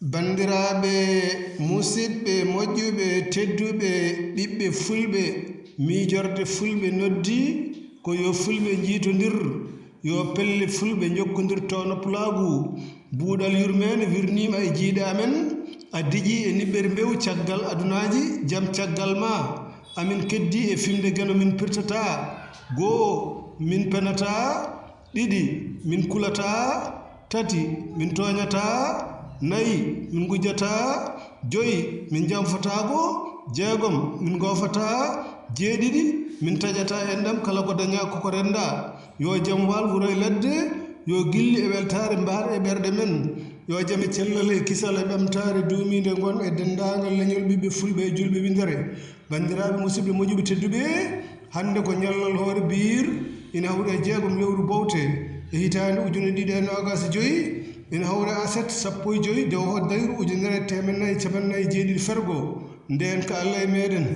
Bandiraɓe musidɓe moƴƴuɓe tedduɓe ɓiɓɓe fulɓe miijorde fulɓe noddi ko yo fulɓe jiitodir yo pelle fulɓe jokkodirtono pulagu buuɗal yurmene wirnima e jiiɗe amen a diƴi e niɓɓere mbew caggal adunaji jaam caggal ma amin keddi e fimde gano min pirtata goo min penata ɗiɗi min kulata tati min toñata nayi min gujjata joyi min jamfatako jeegom min gofata jeeɗiɗi min taƴata enɗam kala ko daña koko renda yo jaam wal wuro e ladde yo gilli e weltare mbar e ɓerɗe men yo jaam e cellal e kisal e ɓamtare duumide gon e dendagal leñol ɓiɓɓe fulɓe e julɓe windere bandiraɓe musidɓe moƴƴuɓe tedduɓe hande ko ñallal hoore biir ina hawri e jeegom lewru bowte e hitande ujune ɗiɗi e nogas e joyyi ina hawre aset sappo e joyyi dew hoddayru ujunere temen nayyi capannayyi jeeɗiɗi fergo nden ko Allah e meɗen